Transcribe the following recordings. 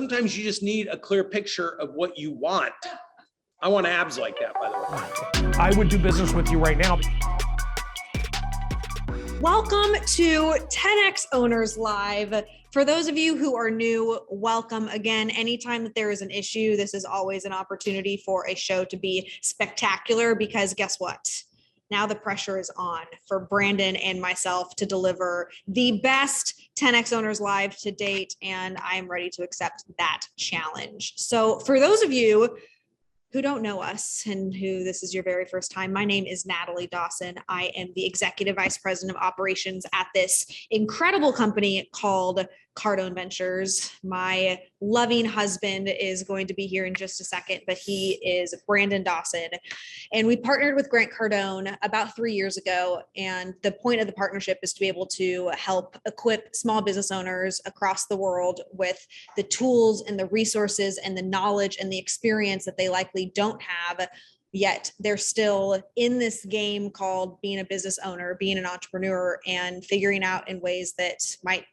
sometimes you just need a clear picture of what you want. I want abs like that, by the way. I would do business with you right now. Welcome to 10X Owners Live. For those of you who are new, welcome again. Anytime that there is an issue, this is always an opportunity for a show to be spectacular, because guess what? Now the pressure is on for Brandon and myself to deliver the best 10X Owners Live to date, and I'm ready to accept that challenge. So for those of you who don't know us and who this is your very first time, my name is Natalie Dawson. I am the Executive Vice President of Operations at this incredible company called Cardone Ventures. My loving husband is going to be here in just a second, but he is Brandon Dawson. And we partnered with Grant Cardone about 3 years ago. And the point of the partnership is to be able to help equip small business owners across the world with the tools and the resources and the knowledge and the experience that they likely don't have, yet they're still in this game called being a business owner, being an entrepreneur, and figuring out in ways that might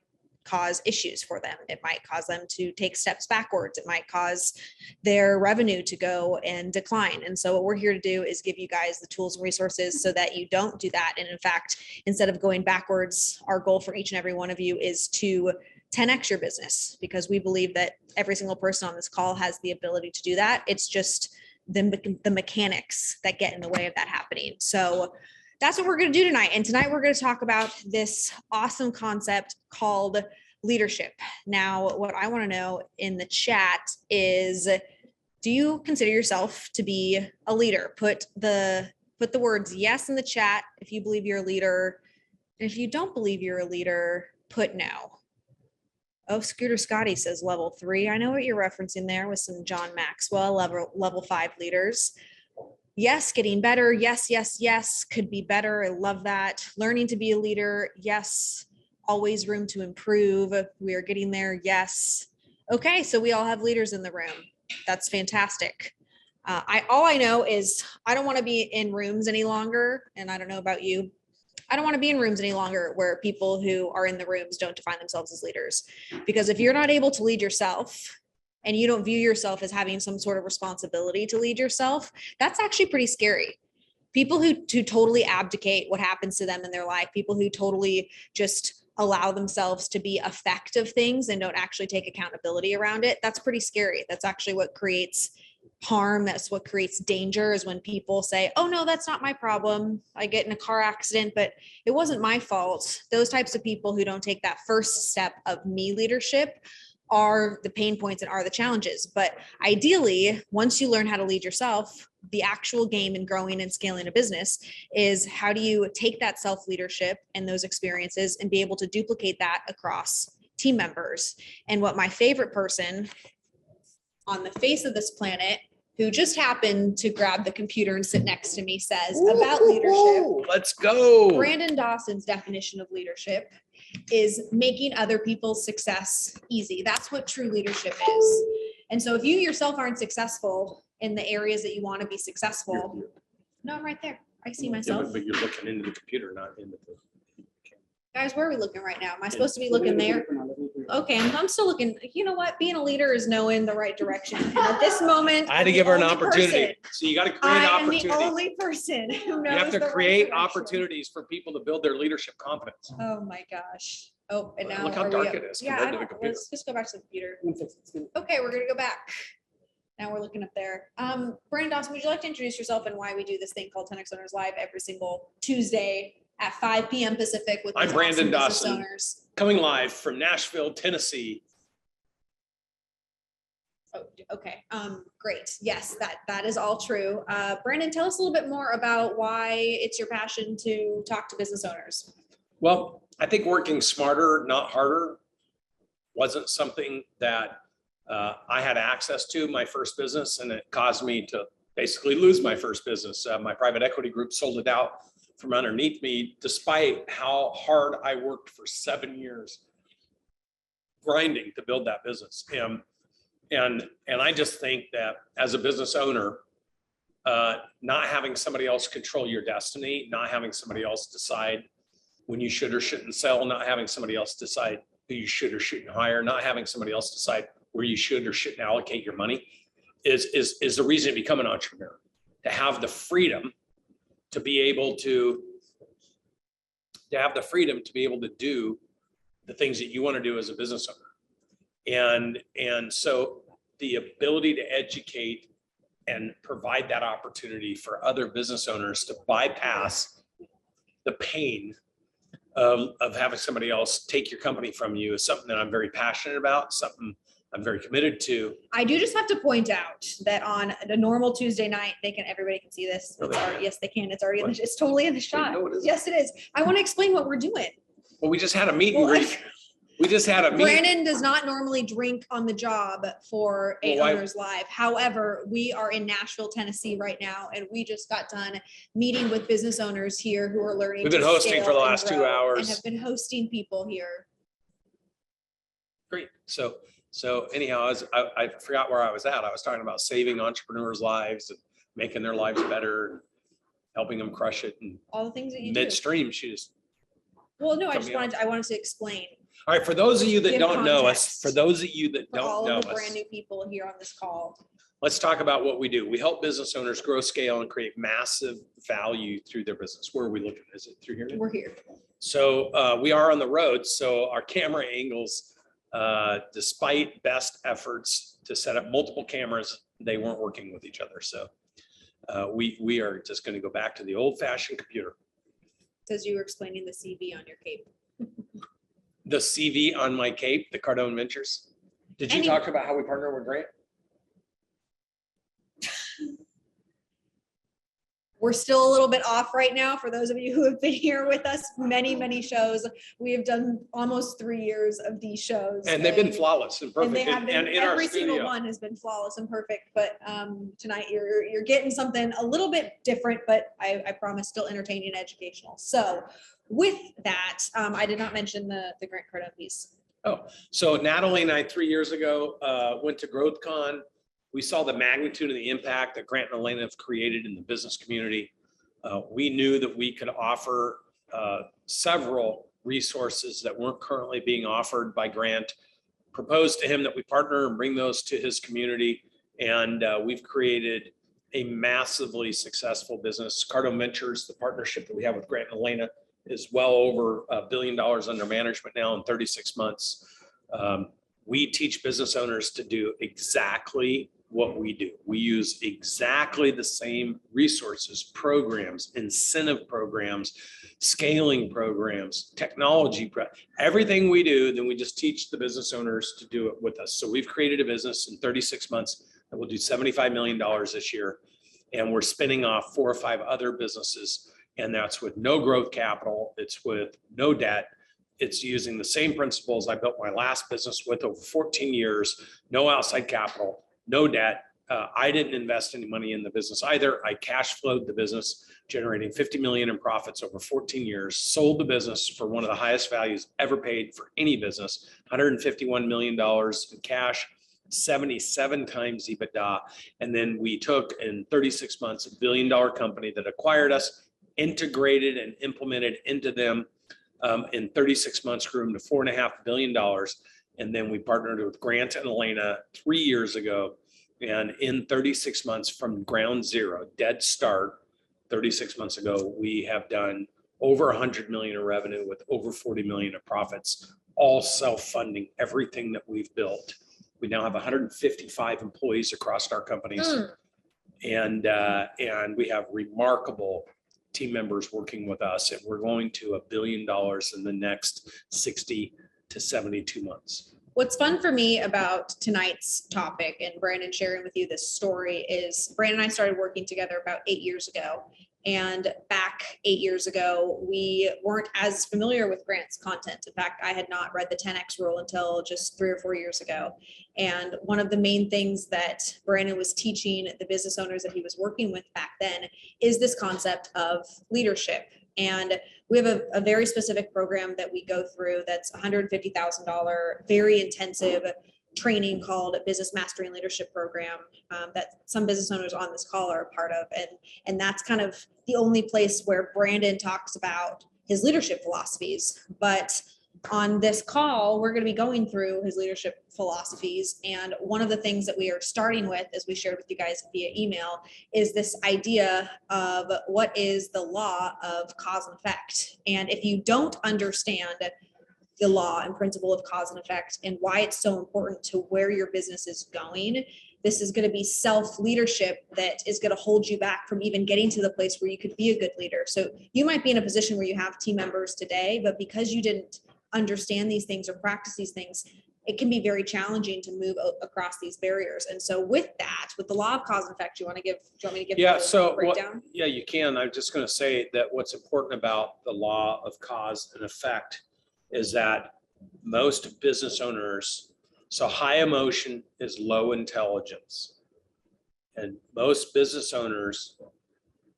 cause issues for them. It might cause them to take steps backwards. It might cause their revenue to go and decline. And so what we're here to do is give you guys the tools and resources so that you don't do that. And in fact, instead of going backwards, our goal for each and every one of you is to 10X your business, because we believe that every single person on this call has the ability to do that. It's just the mechanics that get in the way of that happening. So that's what we're going to do tonight. And tonight we're going to talk about this awesome concept called leadership. Now, what I want to know in the chat is, do you consider yourself to be a leader? Put the words yes in the chat if you believe you're a leader. And if you don't believe you're a leader, put no. Oh, Scooter Scotty says level 3. I know what you're referencing there with some John Maxwell level 5 leaders. Yes, getting better. Yes, yes, yes. Could be better. I love that. Learning to be a leader. Yes. Always room to improve. We are getting there. Yes. Okay. So we all have leaders in the room. That's fantastic. All I know is I don't want to be in rooms any longer. And I don't know about you. I don't want to be in rooms any longer where people who are in the rooms don't define themselves as leaders. Because if you're not able to lead yourself, and you don't view yourself as having some sort of responsibility to lead yourself, that's actually pretty scary. People who totally abdicate what happens to them in their life, people who totally just allow themselves to be effect of things and don't actually take accountability around it, that's pretty scary. That's actually what creates harm. That's what creates danger, is when people say, oh no, that's not my problem. I get in a car accident, but it wasn't my fault. Those types of people who don't take that first step of me leadership are the pain points and are the challenges. But ideally, once you learn how to lead yourself, the actual game in growing and scaling a business is, how do you take that self-leadership and those experiences and be able to duplicate that across team members? And what my favorite person on the face of this planet, who just happened to grab the computer and sit next to me, says about leadership. Let's go. Brandon Dawson's definition of leadership is making other people's success easy. That's what true leadership is. And so if you yourself aren't successful in the areas that you want to be successful, no, I'm right there. I see myself. Yeah, but you're looking into the computer, not into the camera. Guys, where are we looking right now? Am I supposed to be looking there? Okay, I'm still looking. You know what? Being a leader is knowing the right direction. And at this moment, I had to give her an opportunity. So you got to create opportunities. I am the only person who knows. You have to the create right opportunities for people to build their leadership confidence. Oh my gosh. Oh, and now Look how dark it is Yeah, compared to the computer. let's just go back to the computer. Okay, we're gonna go back. Now we're looking up there. Brandon Dawson, would you like to introduce yourself and why we do this thing called 10X Owners Live every single Tuesday at 5 p.m. Pacific with I'm Brandon awesome Dawson, coming live from Nashville, Tennessee. Oh, okay. Great. Yes, that is all true. Brandon, tell us a little bit more about why it's your passion to talk to business owners. Well, I think working smarter, not harder, wasn't something that I had access to my first business, and it caused me to basically lose my first business. My private equity group sold it out from underneath me, despite how hard I worked for 7 years grinding to build that business. And I just think that as a business owner, not having somebody else control your destiny, not having somebody else decide when you should or shouldn't sell, not having somebody else decide who you should or shouldn't hire, not having somebody else decide where you should or shouldn't allocate your money is the reason to become an entrepreneur, to have the freedom to be able to do the things that you want to do as a business owner. And so the ability to educate and provide that opportunity for other business owners to bypass the pain of having somebody else take your company from you is something that I'm very passionate about, something I'm very committed to. I do just have to point out that on a normal Tuesday night, everybody can see this. No, they can't. Yes, they can. It's already it's totally in the shot. No, it isn't. Yes, it is. I want to explain what we're doing. Well, we just had a meeting. Well, We just had a meeting. Brandon does not normally drink on the job for Well, why- Owners Live. However, we are in Nashville, Tennessee right now, and we just got done meeting with business owners here who are learning. We've been to hosting scale for the and last 2 grow hours. and have been hosting people here. Great. So anyhow, I forgot where I was at. I was talking about saving entrepreneurs' lives and making their lives better, and helping them crush it. And All the things that you do. midstream, she just. Well, no, cut me off. I wanted to explain All right, for those of you that Give don't know us, context for those of you that for don't all know of the us, brand new people here on this call. let's talk about what we do. We help business owners grow, scale, and create massive value through their business. Where are we looking? Is it through here? We're here. So we are on the road. So our camera angles, despite best efforts to set up multiple cameras, they weren't working with each other. So we are just going to go back to the old-fashioned computer. Says you were explaining the CV on your cape. The CV on my cape, the Cardone Ventures. Did you talk about how we partner with Grant? We're still a little bit off right now. For those of you who have been here with us, many shows. We have done almost 3 years of these shows. And they've been flawless and And perfect. they have been, And in our every single studio. one has been flawless and perfect, but tonight you're getting something a little bit different, but I promise still entertaining and educational. So with that, I did not mention the Grant Cardone piece. Oh, so Natalie and I 3 years ago went to GrowthCon. We saw the magnitude of the impact that Grant and Elena have created in the business community. We knew that we could offer several resources that weren't currently being offered by Grant. Proposed to him that we partner and bring those to his community. And we've created a massively successful business. Cardone Ventures, the partnership that we have with Grant and Elena, is well over $1 billion under management now in 36 months. We teach business owners to do exactly what we do. We use exactly the same resources, programs, incentive programs, scaling programs, technology, everything we do, then we just teach the business owners to do it with us. So we've created a business in 36 months that will do $75 million this year. And we're spinning off 4 or 5 other businesses. And that's with no growth capital. It's with no debt. It's using the same principles I built my last business with over 14 years, no outside capital, no debt. I didn't invest any money in the business either. I cash flowed the business, generating 50 million in profits over 14 years, sold the business for one of the highest values ever paid for any business, $151 million in cash, 77 times EBITDA. And then we took in 36 months, $1 billion company that acquired us, integrated and implemented into them. In 36 months, grew them to $4.5 billion. And then we partnered with Grant and Elena 3 years ago. And in 36 months from ground zero, dead start, 36 months ago, we have done over 100 million in revenue with over 40 million in profits, all self-funding everything that we've built. We now have 155 employees across our companies. And we have remarkable team members working with us, and we're going to $1 billion in the next 60 to 72 months. What's fun for me about tonight's topic and Brandon sharing with you this story is Brandon and I started working together about 8 years ago. And back 8 years ago, we weren't as familiar with Grant's content. In fact, I had not read the 10X rule until just 3 or 4 years ago. And one of the main things that Brandon was teaching the business owners that he was working with back then is this concept of leadership. And we have a very specific program that we go through that's $150,000, very intensive training called a Business Mastery and Leadership Program that some business owners on this call are a part of. And that's kind of the only place where Brandon talks about his leadership philosophies. But on this call, we're going to be going through his leadership philosophies. And one of the things that we are starting with, as we shared with you guys via email, is this idea of what is the law of cause and effect. And if you don't understand the law and principle of cause and effect and why it's so important to where your business is going, this is going to be self-leadership that is going to hold you back from even getting to the place where you could be a good leader. So you might be in a position where you have team members today, but because you didn't understand these things or practice these things, it can be very challenging to move across these barriers. And so with that, with the law of cause and effect, do you want me to give Yeah, a so breakdown? yeah, you can. I'm just going to say that what's important about the law of cause and effect is that most business owners, so high emotion is low intelligence. And most business owners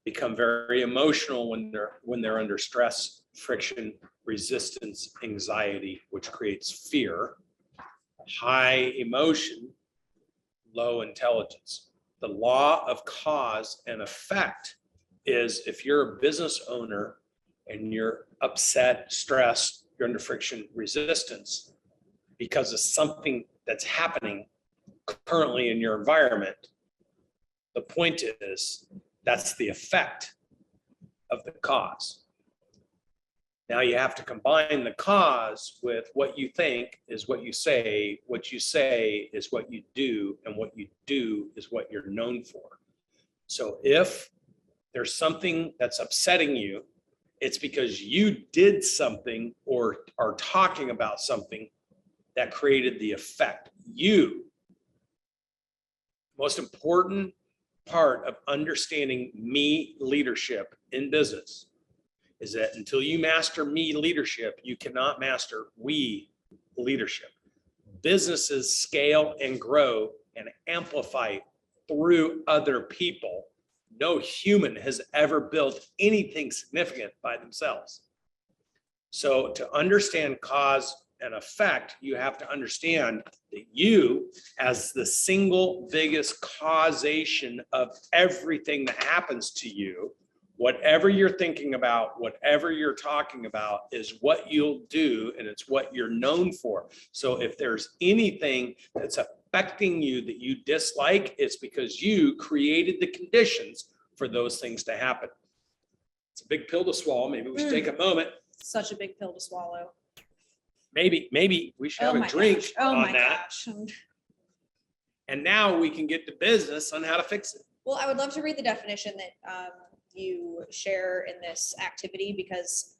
become very emotional when they're under stress, friction, resistance, anxiety, which creates fear. High emotion, low intelligence. The law of cause and effect is if you're a business owner and you're upset, stressed, you're under friction, resistance because of something that's happening currently in your environment, the point is that's the effect of the cause. Now you have to combine the cause with what you think is what you say is what you do, and what you do is what you're known for. So if there's something that's upsetting you, it's because you did something or are talking about something that created the effect. Most important part of understanding me leadership in business is that until you master me leadership, you cannot master we leadership. Businesses scale and grow and amplify through other people. No human has ever built anything significant by themselves. So to understand cause and effect, you have to understand that you, as the single biggest causation of everything that happens to you, whatever you're thinking about, whatever you're talking about is what you'll do, and it's what you're known for. So if there's anything that's affecting you that you dislike, it's because you created the conditions for those things to happen. It's a big pill to swallow. Maybe we should take a moment. Such a big pill to swallow. Maybe we should have a drink on that. Gosh. And now we can get to business on how to fix it. Well, I would love to read the definition that you share in this activity, because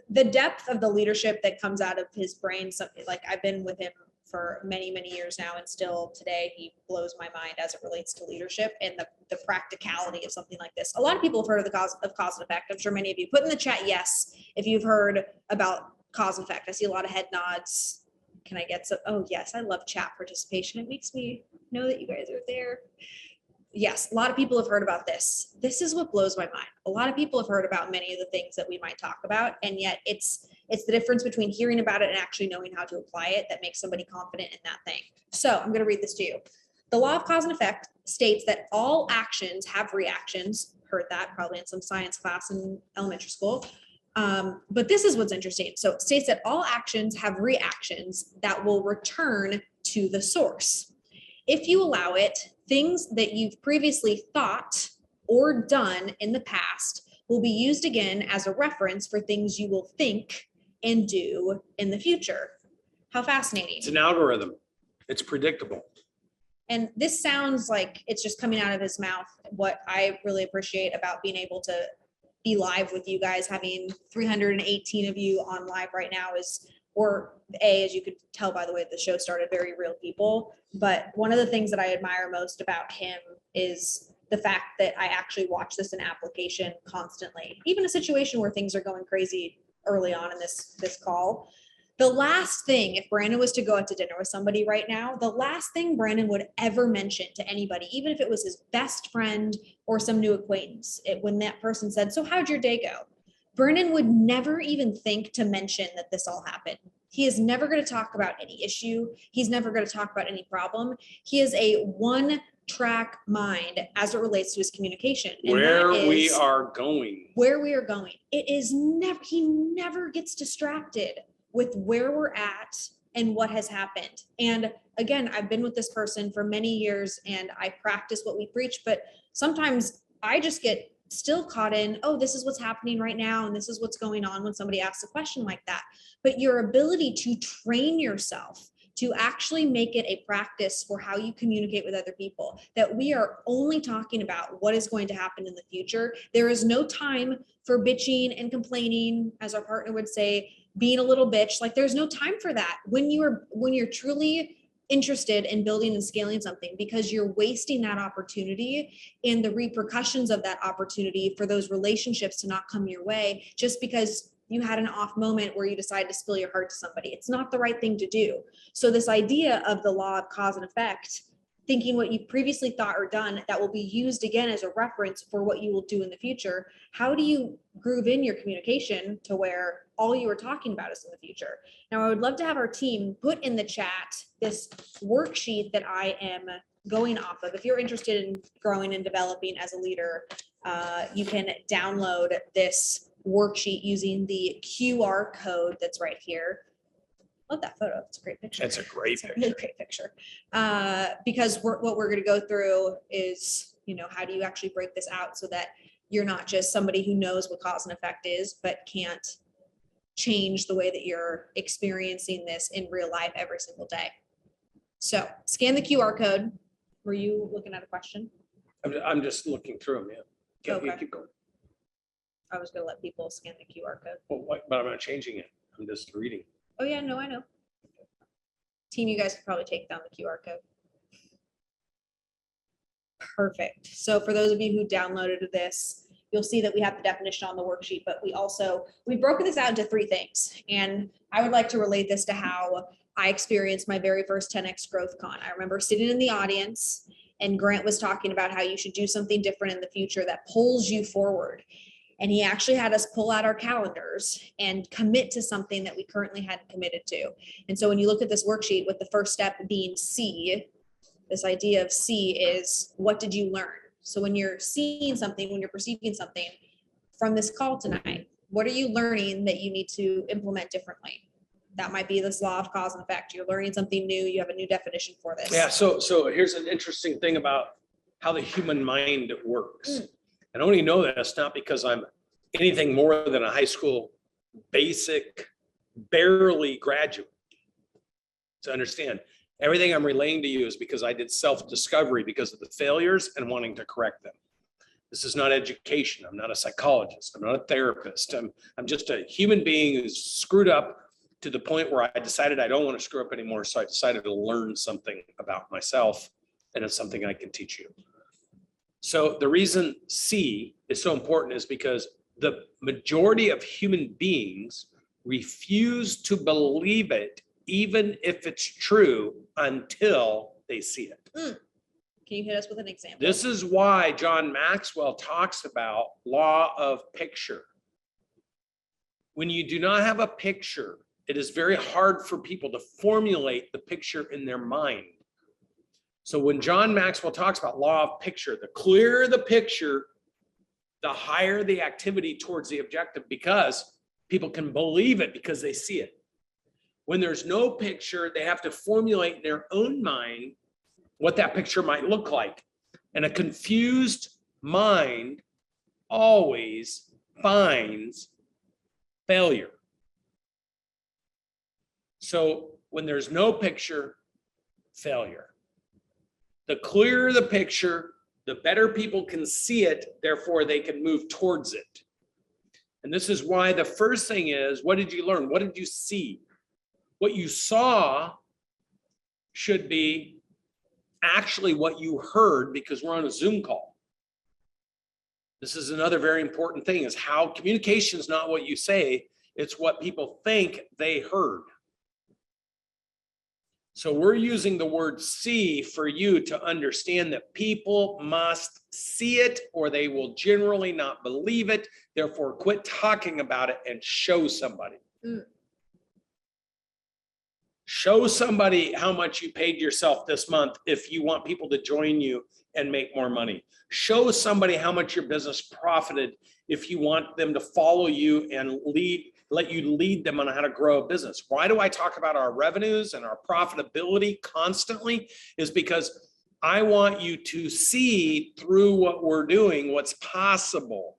the depth of the leadership that comes out of his brain, like I've been with him for many, many years now, and still today he blows my mind as it relates to leadership and the practicality of something like this. A lot of people have heard of the cause and effect. I'm sure many of you put in the chat yes if you've heard about cause and effect. I see a lot of head nods. Can I get some? Oh yes, I love chat participation. It makes me know that you guys are there. Yes, a lot of people have heard about this. This is what blows my mind. A lot of people have heard about many of the things that we might talk about, and yet it's the difference between hearing about it and actually knowing how to apply it that makes somebody confident in that thing. So I'm going to read this to you. The law of cause and effect states that all actions have reactions. Heard that probably in some science class in elementary school. But this is what's interesting. So it states that all actions have reactions that will return to the source. If you allow it, things that you've previously thought or done in the past will be used again as a reference for things you will think and do in the future. How fascinating. It's an algorithm. It's predictable. And this sounds like it's just coming out of his mouth. What I really appreciate about being able to be live with you guys, having 318 of you on live right now is, as you could tell by the way the show started, very real people. But one of the things that I admire most about him is the fact that I actually watch this in application constantly, even a situation where things are going crazy early on in this call. The last thing, if Brandon was to go out to dinner with somebody right now, the last thing Brandon would ever mention to anybody, even if it was his best friend or some new acquaintance, when that person said, "So how'd your day go?" Brandon would never even think to mention that this all happened. He is never going to talk about any issue. He's never going to talk about any problem. He is a one-track mind as it relates to his communication. And where we are going. Where we are going. It is never, he never gets distracted with where we're at and what has happened. And again, I've been with this person for many years and I practice what we preach, but sometimes I just get still caught in, oh, this is what's happening right now and this is what's going on when somebody asks a question like that. But your ability to train yourself to actually make it a practice for how you communicate with other people, that we are only talking about what is going to happen in the future. There is no time for bitching and complaining, as our partner would say, being a little bitch. Like, there's no time for that when you're truly interested in building and scaling something, because you're wasting that opportunity and the repercussions of that opportunity for those relationships to not come your way just because you had an off moment where you decided to spill your heart to somebody. It's not the right thing to do. So this idea of the law of cause and effect, thinking what you previously thought or done that will be used again as a reference for what you will do in the future. How do you groove in your communication to where all you are talking about is in the future? Now, I would love to have our team put in the chat this worksheet that I am going off of. If you're interested in growing and developing as a leader, you can download this worksheet using the QR code that's right here. Love that photo. It's a great picture. That's a great It's a picture. really great picture. Because what we're going to go through is, how do you actually break this out so that you're not just somebody who knows what cause and effect is, but can't change the way that you're experiencing this in real life every single day. So scan the QR code. Were you looking at a question? I'm just looking through them. Yeah. Okay. Keep going. I was going to let people scan the QR code. Well, but I'm not changing it. I'm just reading. Oh yeah, no, I know. Team, you guys could probably take down the QR code. Perfect. So for those of you who downloaded this, you'll see that we have the definition on the worksheet, but we've broken this out into 3 things. And I would like to relate this to how I experienced my very first 10X Growth Con. I remember sitting in the audience and Grant was talking about how you should do something different in the future that pulls you forward. And he actually had us pull out our calendars and commit to something that we currently hadn't committed to. And so when you look at this worksheet, with the first step being C, this idea of C is, what did you learn? So when you're seeing something, when you're perceiving something from this call tonight, what are you learning that you need to implement differently? That might be this law of cause and effect. You're learning something new. You have a new definition for this. Yeah. So here's an interesting thing about how the human mind works. I only know this not because I'm anything more than a high school basic, barely graduate. To understand, everything I'm relaying to you is because I did self-discovery because of the failures and wanting to correct them. This is not education. I'm not a psychologist. I'm not a therapist. I'm just a human being who's screwed up to the point where I decided I don't want to screw up anymore. So I decided to learn something about myself, and it's something I can teach you. So the reason C is so important is because the majority of human beings refuse to believe it, even if it's true, until they see it. Can you hit us with an example? This is why John Maxwell talks about law of picture. When you do not have a picture, it is very hard for people to formulate the picture in their mind. So when John Maxwell talks about law of picture, the clearer the picture, the higher the activity towards the objective, because people can believe it because they see it. When there's no picture, they have to formulate in their own mind what that picture might look like. And a confused mind always finds failure. So when there's no picture, failure. The clearer the picture, the better people can see it, therefore they can move towards it. And this is why the first thing is, what did you learn? What did you see? What you saw should be actually what you heard, because we're on a Zoom call. This is another very important thing, is how communication is not what you say, it's what people think they heard. So we're using the word see for you to understand that people must see it or they will generally not believe it. Therefore, quit talking about it and show somebody. Show somebody how much you paid yourself this month if you want people to join you and make more money. Show somebody how much your business profited if you want them to follow you and lead let you lead them on how to grow a business. Why do I talk about our revenues and our profitability constantly? Is because I want you to see through what we're doing, what's possible.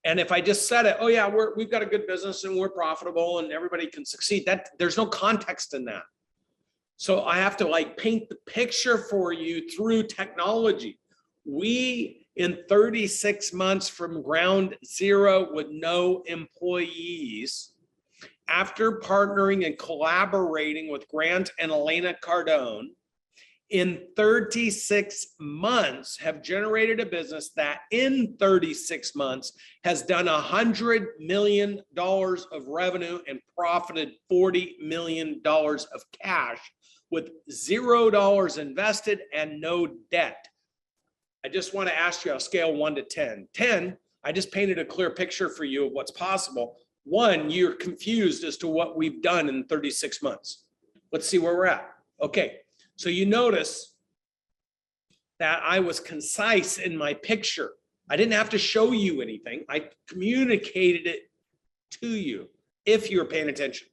And if I just said it, oh yeah, we've got a good business and we're profitable and everybody can succeed, that there's no context in that. So I have to like paint the picture for you through technology. We, in 36 months from ground zero with no employees, after partnering and collaborating with Grant and Elena Cardone, in 36 months have generated a business that in 36 months has done $100 million of revenue and profited $40 million of cash with $0 invested and no debt. I just want to ask you on a scale 1 to 10. 10, I just painted a clear picture for you of what's possible. 1, you're confused as to what we've done in 36 months. Let's see where we're at. Okay. So you notice that I was concise in my picture. I didn't have to show you anything. I communicated it to you if you're paying attention.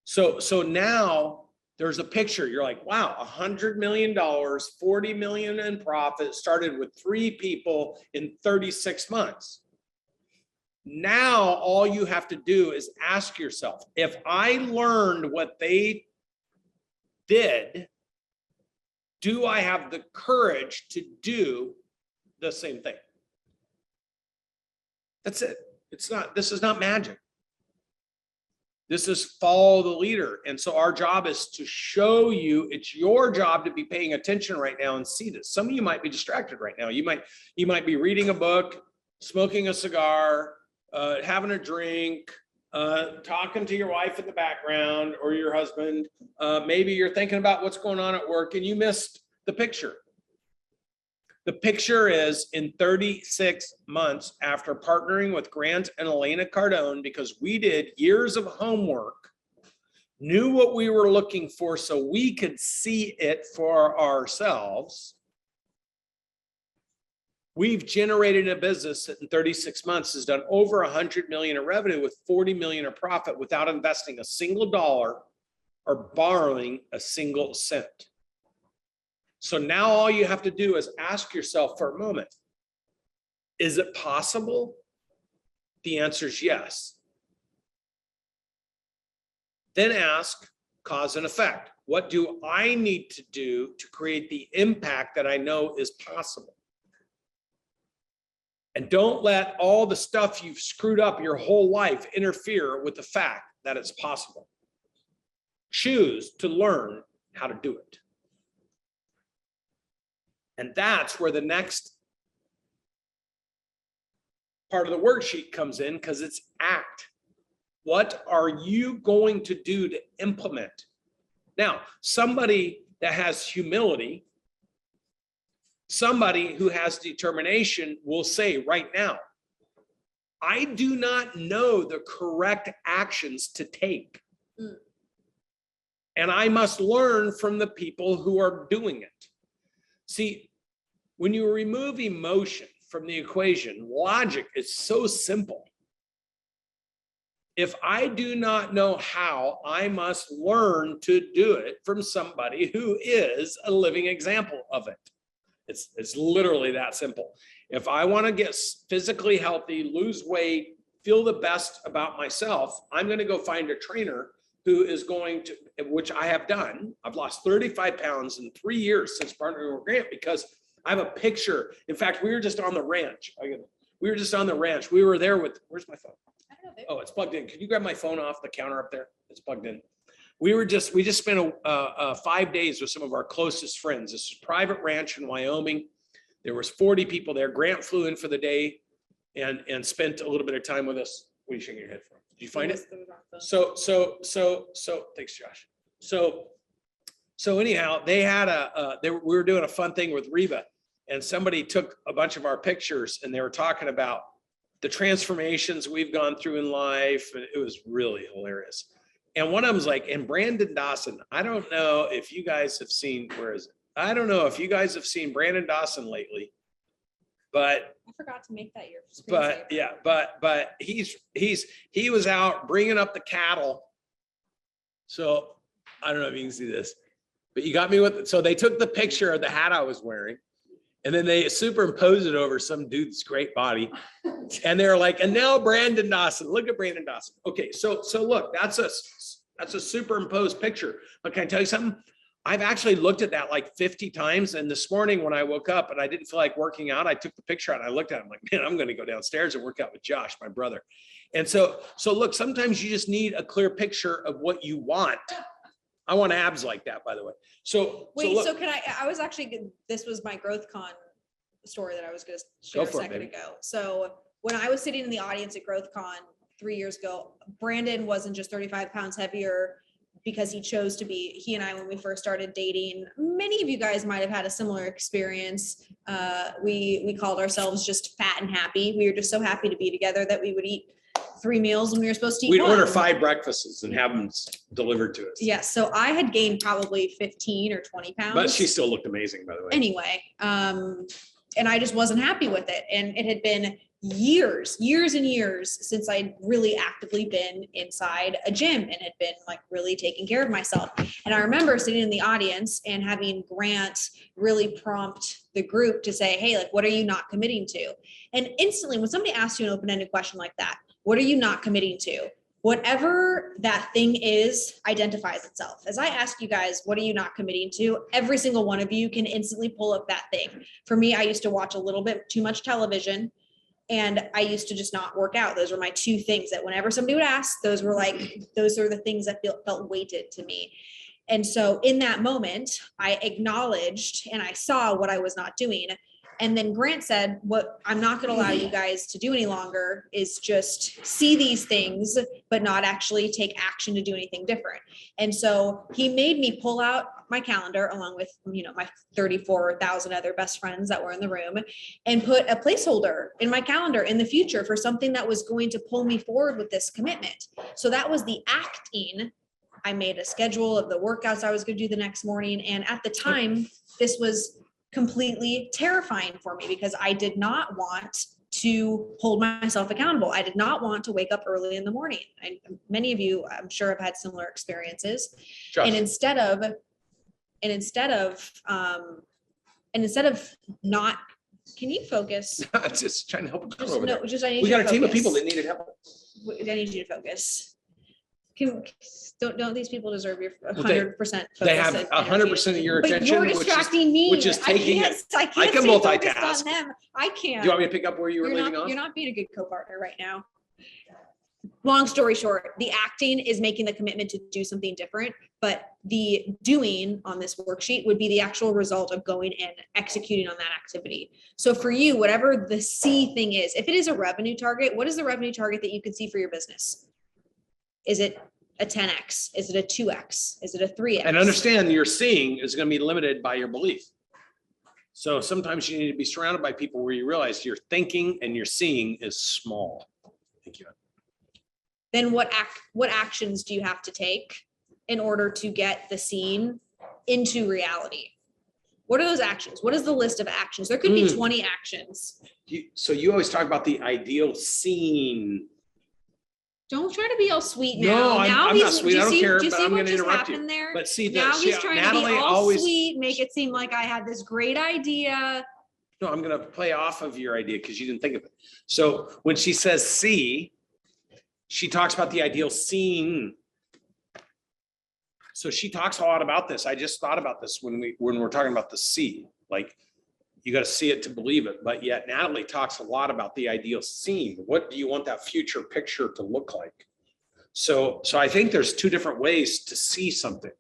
So now there's a picture. You're like, wow, $100 million, 40 million in profit, started with 3 people in 36 months. Now all you have to do is ask yourself, if I learned what they did, do I have the courage to do the same thing? That's it. This is not magic. This is follow the leader. And so our job is to show you, it's your job to be paying attention right now and see this. Some of you might be distracted right now. You might be reading a book, smoking a cigar, having a drink, talking to your wife in the background or your husband. Maybe you're thinking about what's going on at work and you missed the picture. The picture is in 36 months after partnering with Grant and Elena Cardone, because we did years of homework, knew what we were looking for so we could see it for ourselves. We've generated a business that in 36 months has done over 100 million in revenue with 40 million in profit without investing a single dollar or borrowing a single cent. So now all you have to do is ask yourself for a moment, is it possible? The answer is yes. Then ask cause and effect. What do I need to do to create the impact that I know is possible? And don't let all the stuff you've screwed up your whole life interfere with the fact that it's possible. Choose to learn how to do it. And that's where the next part of the worksheet comes in, because it's act. What are you going to do to implement? Now, somebody that has humility, somebody who has determination will say right now, I do not know the correct actions to take. And I must learn from the people who are doing it. See, when you remove emotion from the equation, logic is so simple. If I do not know how, I must learn to do it from somebody who is a living example of it. It's literally that simple. If I want to get physically healthy, lose weight, feel the best about myself, I'm going to go find a trainer who is going to, which I have done. I've lost 35 pounds in 3 years since partnering with Grant because I have a picture. In fact, we were just on the ranch. We were there with, where's my phone? I don't know. Oh, it's plugged in. Can you grab my phone off the counter up there? It's plugged in. We just spent 5 days with some of our closest friends. This is a private ranch in Wyoming. There was 40 people there. Grant flew in for the day and spent a little bit of time with us. What are you shaking your head for? Did you find it? So thanks, Josh. So anyhow, they had we were doing a fun thing with Reba, and somebody took a bunch of our pictures and they were talking about the transformations we've gone through in life. And it was really hilarious. And one of them's like, and Brandon Dawson, I don't know if you guys have seen, where is it? I don't know if you guys have seen Brandon Dawson lately, but I forgot to make that your but yeah, but he was out bringing up the cattle. So I don't know if you can see this, but you got me with it. So they took the picture of the hat I was wearing, and then they superimposed it over some dude's great body. And they're like, and now Brandon Dawson, look at Brandon Dawson. Okay, so look, that's a superimposed picture. But can I tell you something? I've actually looked at that like 50 times. And this morning when I woke up and I didn't feel like working out, I took the picture out and I looked at it. I'm like, man, I'm going to go downstairs and work out with Josh, my brother. And so look, sometimes you just need a clear picture of what you want. I want abs like that, by the way. So wait, look, so can I was actually, this was my GrowthCon story that I was going to share a second ago. So when I was sitting in the audience at GrowthCon 3 years ago, Brandon wasn't just 35 pounds heavier because he chose to be. He and I, when we first started dating, many of you guys might have had a similar experience. We called ourselves just fat and happy. We were just so happy to be together that we would eat 3 meals when we were supposed to eat we'd one. order 5 breakfasts and have them delivered to us. Yes. So I had gained probably 15 or 20 pounds. But she still looked amazing, by the way. Anyway, and I just wasn't happy with it. And it had been years and years since I'd really actively been inside a gym and had been like really taking care of myself. And I remember sitting in the audience and having Grant really prompt the group to say, hey, like, what are you not committing to? And instantly when somebody asks you an open-ended question like that, what are you not committing to? Whatever that thing is identifies itself. As I ask you guys, what are you not committing to? Every single one of you can instantly pull up that thing. For me, I used to watch a little bit too much television and I used to just not work out. Those were my 2 things that whenever somebody would ask, those are the things that felt weighted to me. And so in that moment, I acknowledged and I saw what I was not doing. And then Grant said, what I'm not going to allow you guys to do any longer is just see these things, but not actually take action to do anything different. And so he made me pull out my calendar along with, my 34,000 other best friends that were in the room and put a placeholder in my calendar in the future for something that was going to pull me forward with this commitment. So that was the acting. I made a schedule of the workouts I was going to do the next morning. And at the time, this was completely terrifying for me because I did not want to hold myself accountable. I did not want to wake up early in the morning. Many of you, I'm sure, have had similar experiences. Josh. And instead of not, can you focus? Just trying to help. Just, no, just I need we you got to a team of focus. people that needed help. I need you to focus. Don't these people deserve your 100% focus? They have 100% of your attention. But you're distracting me. Which is taking it. I can't can stay focused multitask. on them. I can't. Do you want me to pick up where you were leaving off? You're not being a good co-partner right now. Long story short, the acting is making the commitment to do something different, but the doing on this worksheet would be the actual result of going and executing on that activity. So for you, whatever the C thing is, if it is a revenue target, what is the revenue target that you can see for your business? Is it a 10X? Is it a 2X? Is it a 3X? And understand your seeing is going to be limited by your belief. So sometimes you need to be surrounded by people where you realize your thinking and your seeing is small. Thank you. Then what actions do you have to take in order to get the scene into reality? What are those actions? What is the list of actions? There could be 20 actions. So you always talk about the ideal scene. Don't try to be all sweet now. No, now I'm not sweet. I don't care, but I'm going to interrupt you. There? But see, now he's trying Natalie to be all always sweet, make it seem like I had this great idea. No, I'm going to play off of your idea because you didn't think of it. So when she says see, she talks about the ideal scene. So she talks a lot about this. I just thought about this when we're talking about the see, like you got to see it to believe it. But yet Natalie talks a lot about the ideal scene. What do you want that future picture to look like? So I think there's 2 different ways to see something.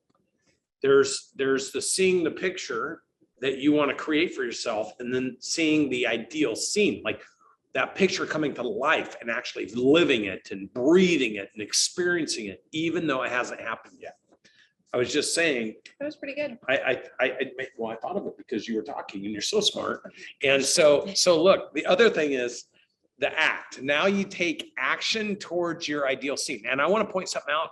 There's the seeing the picture that you want to create for yourself, and then seeing the ideal scene, like that picture coming to life and actually living it and breathing it and experiencing it, even though it hasn't happened yet. I was just saying. That was pretty good. I thought of it because you were talking and you're so smart. And so look, the other thing is the act. Now you take action towards your ideal scene. And I want to point something out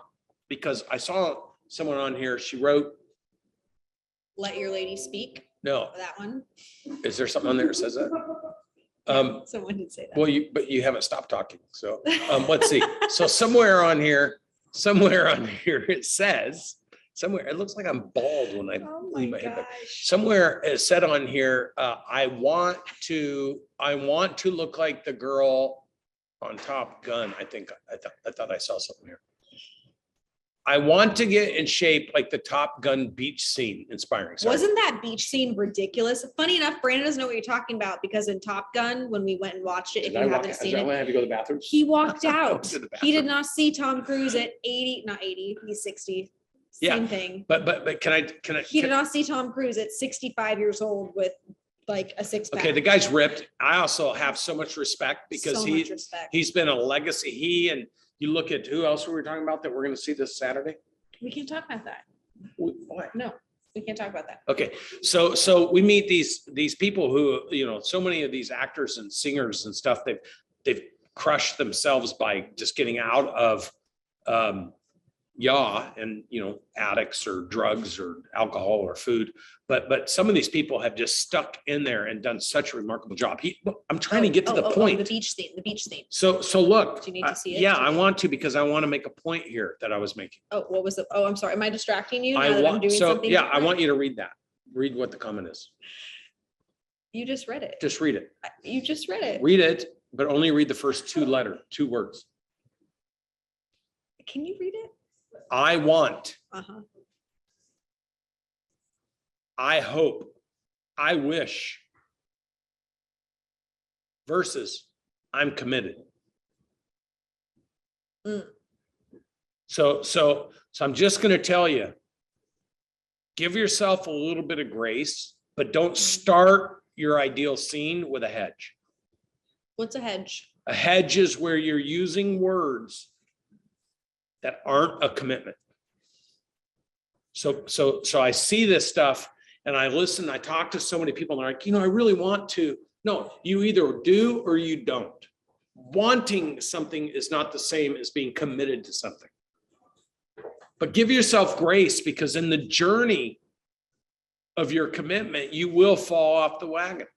because I saw someone on here, she wrote. Let your lady speak. No. That one. Is there something on there that says that? Someone did say that. Well, but you haven't stopped talking. So let's see. So somewhere on here, it says, somewhere, it looks like I'm bald when I Oh leave my my head back. gosh. Somewhere it said on here, I want to look like the girl on Top Gun. I thought I saw something here. I want to get in shape like the Top Gun beach scene, inspiring. Sorry. Wasn't that beach scene ridiculous? Funny enough, Brandon doesn't know what you're talking about because in Top Gun, when we went and watched it, if you haven't seen it, I have to go to the bathroom. he walked out. to the He did bathroom. not see Tom Cruise at 80, not 80, he's 60. Same Yeah, thing. But can I? He did not see Tom Cruise at 65 years old with like a six pack. Okay, the guy's ripped. I also have so much respect because So much respect. he's been a legacy. He and you look at who else were we talking about that we're going to see this Saturday? We can't talk about that. Why? No, we can't talk about that. Okay, so we meet these people who, so many of these actors and singers and stuff, they've crushed themselves by just getting out of and addicts or drugs or alcohol or food. But some of these people have just stuck in there and done such a remarkable job. I'm trying to get to the point. The beach theme. So look, Do you need to see it? yeah, I want to, because I want to make a point here that I was making. I'm sorry. Am I distracting you? I now that I'm doing something I different? want you to read that. Read what the comment is. You just read it. Just read it. You just read it. Read it, but only read the first two words. Can you read it? I want, Uh-huh. I hope, I wish, versus I'm committed. Mm. So I'm just going to tell you, give yourself a little bit of grace, but don't start your ideal scene with a hedge. What's a hedge? A hedge is where you're using words that aren't a commitment. So I see this stuff and I listen, I talk to so many people and they're like, I really want to. No, you either do or you don't. Wanting something is not the same as being committed to something. But give yourself grace, because in the journey of your commitment, you will fall off the wagon.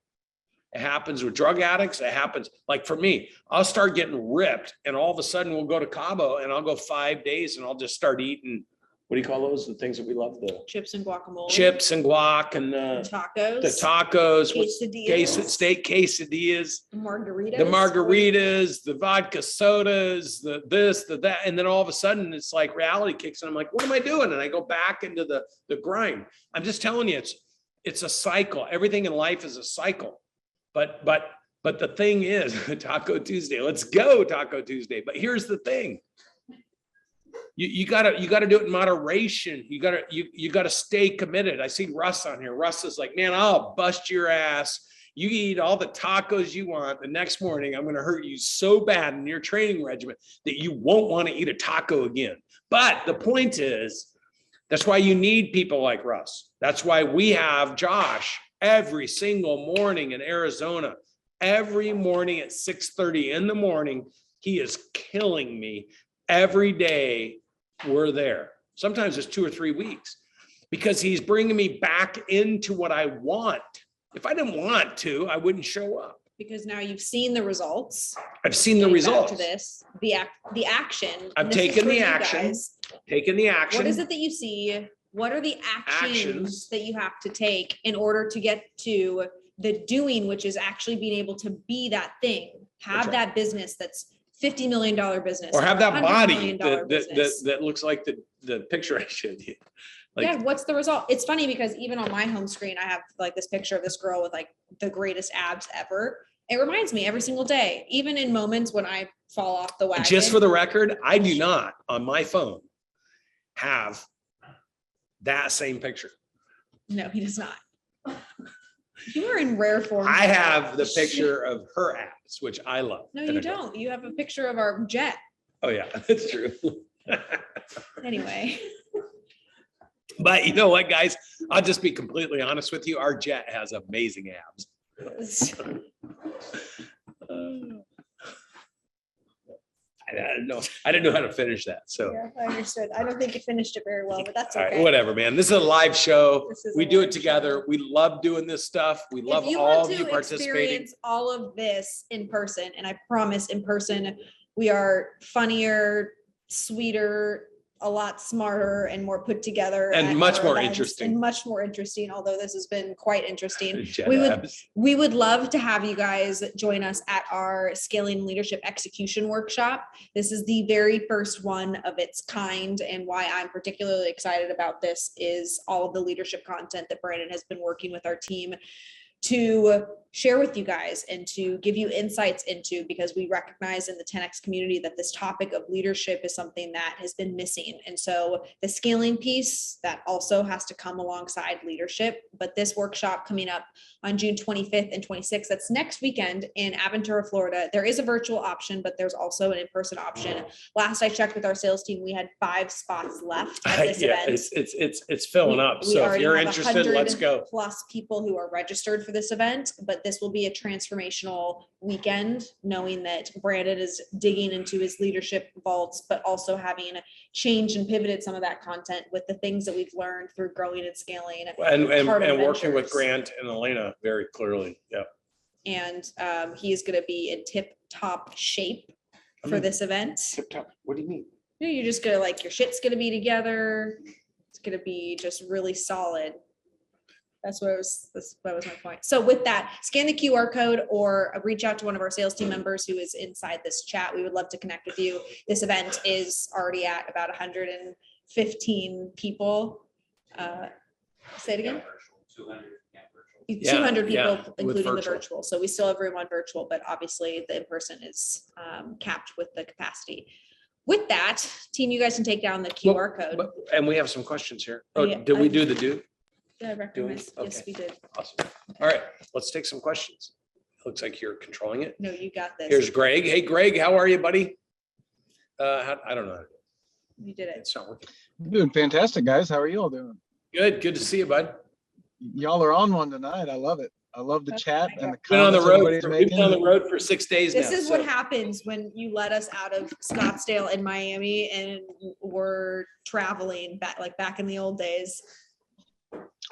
It happens with drug addicts. It happens, like for me, I'll start getting ripped and all of a sudden we'll go to Cabo and I'll go 5 days and I'll just start eating, what do you call those? The things that we love, the Chips and guacamole. chips and guac and Tacos. the tacos, Quesadillas. steak quesadillas, Margaritas. the margaritas, the vodka sodas, the this, the that. And then all of a sudden it's like reality kicks in. I'm like, what am I doing? And I go back into the grind. I'm just telling you, it's a cycle. Everything in life is a cycle. But the thing is, Taco Tuesday, let's go Taco Tuesday. But here's the thing. You gotta do it in moderation. You gotta stay committed. I see Russ on here. Russ is like, man, I'll bust your ass. You eat all the tacos you want. The next morning, I'm gonna hurt you so bad in your training regimen that you won't want to eat a taco again. But the point is, that's why you need people like Russ. That's why we have Josh every single morning in Arizona. Every morning at 6:30 in the morning, he is killing me. Every day we're there. Sometimes it's 2 or 3 weeks, because he's bringing me back into what I want. If I didn't want to, I wouldn't show up. Because now you've seen the results. I've seen the Getting back results. to this, the action. I've And this is taken for the you action. guys. Taking the action. What is it that you see? What are the actions Actions. that you have to take in order to get to the doing, which is actually being able to be that thing, have right. that business that's $50 million business. Or have that $100 body million business. that looks like the picture I showed you. Like, Yeah, what's the result? It's funny because even on my home screen, I have like this picture of this girl with like the greatest abs ever. It reminds me every single day, even in moments when I fall off the wagon. just for the record, I do not on my phone have that same picture. No, he does not. You are in rare form. I have the picture of her abs, which I love. No, And you I go, don't. You have a picture of our jet. Oh yeah, that's true. Anyway. But you know what, guys? I'll just be completely honest with you. Our jet has amazing abs. I didn't know how to finish that. So, Yeah, I understood. I don't think you finished it very well, but that's all right, okay. whatever, man. This is a live show. This is We a do live it together. show. We love doing this stuff. We love If you all want of you to participating. experience all of this in person, and I promise in person, we are funnier, sweeter, a lot smarter and more put together. And at much our more events, interesting. and much more interesting, although this has been quite interesting. Jet We would abs. We would love to have you guys join us at our Scaling Leadership Execution Workshop. This is the very first one of its kind, and why I'm particularly excited about this is all of the leadership content that Brandon has been working with our team to share with you guys and to give you insights into, because we recognize in the 10X community that this topic of leadership is something that has been missing. And so the scaling piece that also has to come alongside leadership. But this workshop coming up on June 25th and 26th, that's next weekend in Aventura, Florida. There is a virtual option, but there's also an in-person option. Last I checked with our sales team, we had 5 spots left at this Yeah, event. it's filling up. We So if already you're have interested, let's 100 go. plus people who are registered for this event, but this will be a transformational weekend, knowing that Brandon is digging into his leadership vaults, but also having changed and pivoted some of that content with the things that we've learned through growing and scaling. And Heart working with Adventures. Grant and Elena very clearly. Yeah. And he is going to be in tip top shape for this event. Tip top. What do you mean? You're just gonna, like, your shit's gonna be together. It's gonna be just really solid. That was my point. So with that, scan the QR code or reach out to one of our sales team members who is inside this chat. We would love to connect with you. This event is already at about 115 people. Say it again. 200 people, including the virtual. So we still have room on virtual, but obviously the in-person is capped with the capacity. With that, team, you guys can take down the QR code. And we have some questions here. Oh, Yeah, did we do the do? Yeah, I recognize. Okay. Yes, we did. Awesome. All right, let's take some questions. Looks like you're controlling it. No, you got this. Here's Greg. Hey, Greg, how are you, buddy? I don't know. You did it. It's not working. Doing fantastic, guys. How are you all doing? Good to see you, bud. Y'all are on one tonight. I love it. I love the chat and the Been on the comments road. everybody's We've been on the making. road for 6 days now. This is so- what happens when you let us out of Scottsdale and Miami and we're traveling back in the old days.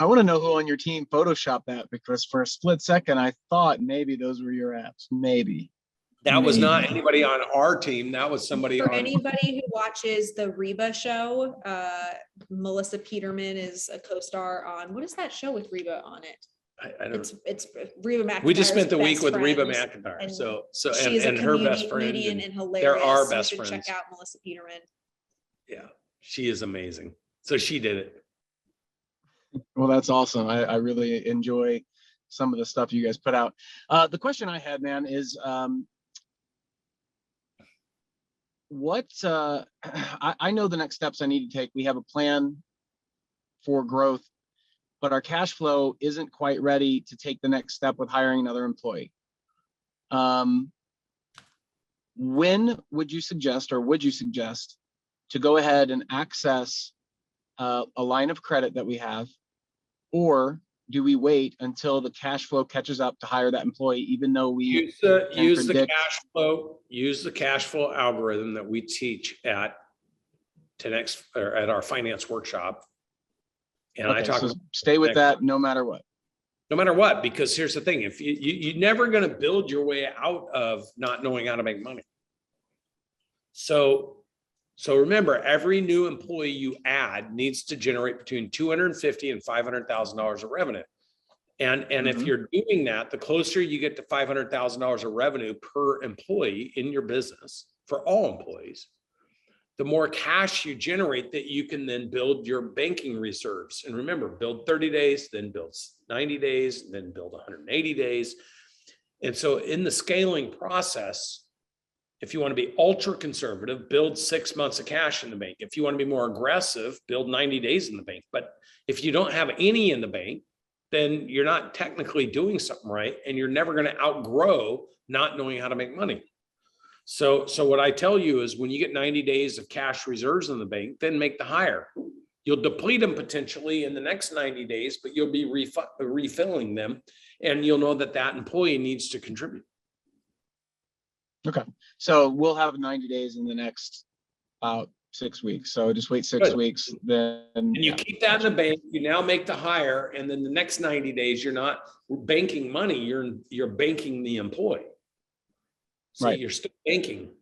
I want to know who on your team photoshopped that, because for a split second, I thought maybe those were your apps. Maybe. That was not Maybe. anybody on our team. That was somebody For on. anybody who watches the Reba show, Melissa Peterman is a co-star on, what is that show with Reba on it? I don't. It's Reba McIntyre's We just spent the week best with Reba friend, McIntyre. and So She's and a her best comedian friend. and And hilarious. our You best should friends. check out Melissa Peterman. yeah, she is amazing. So she did it. Well, that's awesome. I really enjoy some of the stuff you guys put out. The question I had, man, is I know the next steps I need to take. We have a plan for growth, but our cash flow isn't quite ready to take the next step with hiring another employee. When would you suggest to go ahead and access a line of credit that we have, or do we wait until the cash flow catches up to hire that employee, even though we Use the predict- cash flow algorithm that we teach at 10X or at our finance workshop. And I Okay, talk so about stay with that no matter what. no matter what, because here's the thing, if you're never going to build your way out of not knowing how to make money. So remember, every new employee you add needs to generate between $250,000 and $500,000 of revenue. And if you're doing that, the closer you get to $500,000 of revenue per employee in your business for all employees, the more cash you generate that you can then build your banking reserves. And remember, build 30 days, then build 90 days, then build 180 days. And so in the scaling process, if you want to be ultra conservative, build 6 months of cash in the bank. If you want to be more aggressive, build 90 days in the bank. But if you don't have any in the bank, then you're not technically doing something right. And you're never going to outgrow not knowing how to make money. So what I tell you is when you get 90 days of cash reserves in the bank, then make the hire. You'll deplete them potentially in the next 90 days, but you'll be refilling them. And you'll know that employee needs to contribute. Okay. So we'll have 90 days in the next about 6 weeks. So just wait 6 Good. weeks, then. And you yeah. keep that in the bank, you now make the hire, and then the next 90 days, you're not banking money, you're banking the employee. So Right. you're still banking.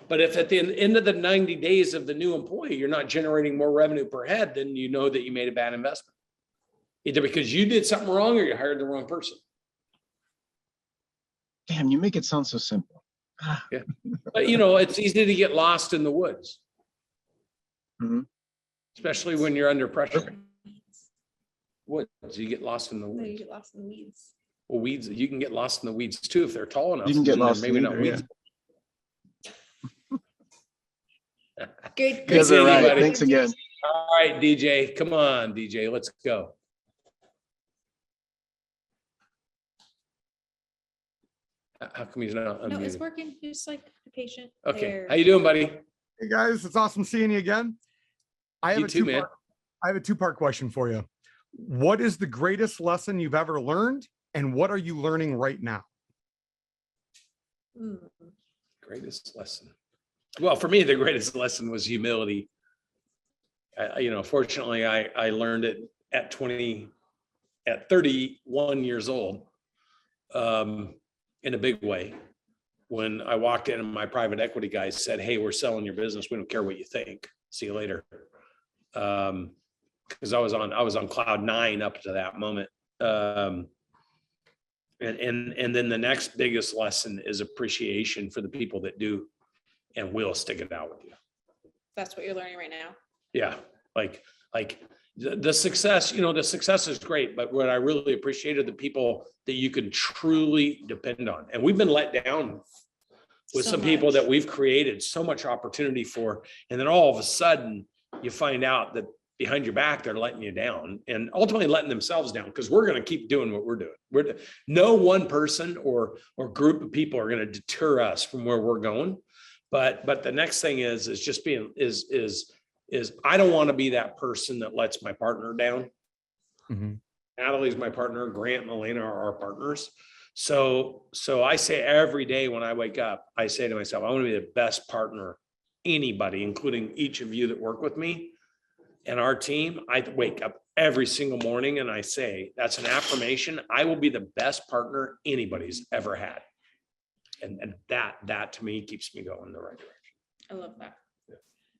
But if at the end of the 90 days of the new employee, you're not generating more revenue per head, then you know that you made a bad investment. Either because you did something wrong or you hired the wrong person. Damn, you make it sound so simple. Yeah. But you know, it's easy to get lost in the woods. Mhm. Especially when you're under pressure. Woods, you get lost in the No, you woods. get lost in the weeds. Well, weeds, you can get lost in the weeds too if they're tall enough. You can get then they're lost in maybe not either, weeds. Good. Good seeing you, buddy. Thanks again. All right, DJ, come on, DJ, let's go. How come he's not No, it's unmuted? working. Just like be patient. Okay, There. how you doing, buddy? Hey guys, it's awesome seeing you again. I have You a too, man. two-part question for you. What is the greatest lesson you've ever learned, and what are you learning right now? Mm. Greatest lesson. Well, for me, the greatest lesson was humility. You know, fortunately, I learned it at 31 years old, in a big way. When I walked in and my private equity guys said, "Hey, we're selling your business. We don't care what you think. See you later." Because I was on cloud 9 up to that moment. And then the next biggest lesson is appreciation for the people that do and will stick it out with you. That's what you're learning right now. Yeah, like the success, you know, the success is great, but what I really appreciated the people that you can truly depend on. And we've been let down with So some people much. that we've created so much opportunity for. And then all of a sudden you find out that behind your back, they're letting you down and ultimately letting themselves down, because we're going to keep doing what we're doing. No one person or group of people are going to deter us from where we're going. But the next thing is just being I don't want to be that person that lets my partner down. Mhm. Natalie's my partner. Grant and Elena are our partners. So I say every day when I wake up, I say to myself, I want to be the best partner anybody, including each of you that work with me and our team. I wake up every single morning and I say, that's an affirmation. I will be the best partner anybody's ever had. And that to me keeps me going in the right direction. I love that.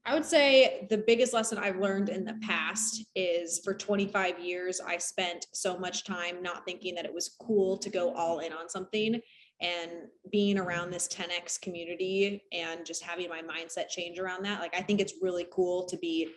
I would say the biggest lesson I've learned in the past is for 25 years, I spent so much time not thinking that it was cool to go all in on something, and being around this 10X community and just having my mindset change around that. Like, I think it's really cool to be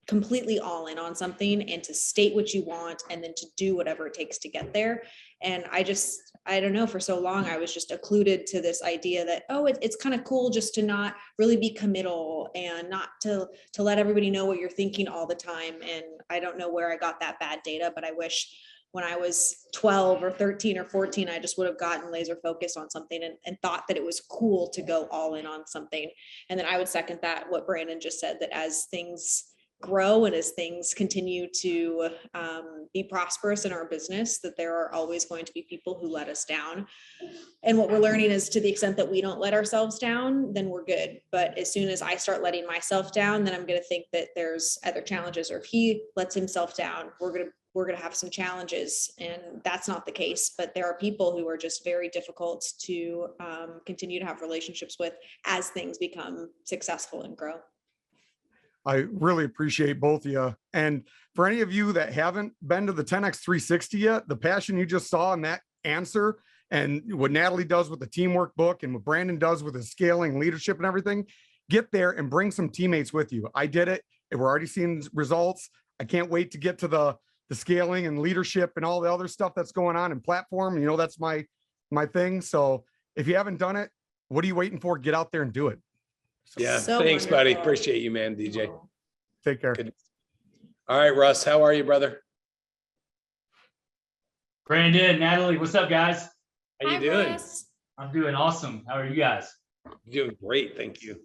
completely all in on something and to state what you want and then to do whatever it takes to get there. And I don't know, for so long, I was just occluded to this idea that, oh, it's kind of cool just to not really be committal and not to let everybody know what you're thinking all the time. And I don't know where I got that bad data, but I wish when I was 12 or 13 or 14, I just would have gotten laser focused on something and thought that it was cool to go all in on something. And then I would second that, what Brandon just said, that as things grow and as things continue to be prosperous in our business, that there are always going to be people who let us down. And what we're learning is, to the extent that we don't let ourselves down, then we're good. But as soon as I start letting myself down, then I'm going to think that there's other challenges, or if he lets himself down, we're going to have some challenges. And that's not the case. But there are people who are just very difficult to continue to have relationships with as things become successful and grow. I really appreciate both of you. And for any of you that haven't been to the 10X 360 yet, the passion you just saw in that answer, and what Natalie does with the teamwork book and what Brandon does with his scaling, leadership and everything, get there and bring some teammates with you. I did it, and we're already seeing results. I can't wait to get to the scaling and leadership and all the other stuff that's going on in platform. You know, that's my thing. So if you haven't done it, what are you waiting for? Get out there and do it. Yeah, So thanks, buddy. wonderful. Appreciate you, man, DJ. Take care. Good. All right, Russ, how are you, brother? Brandon, Natalie, what's up, guys? How you Hi, doing? Russ. I'm doing awesome. How are you guys? Doing great, thank you.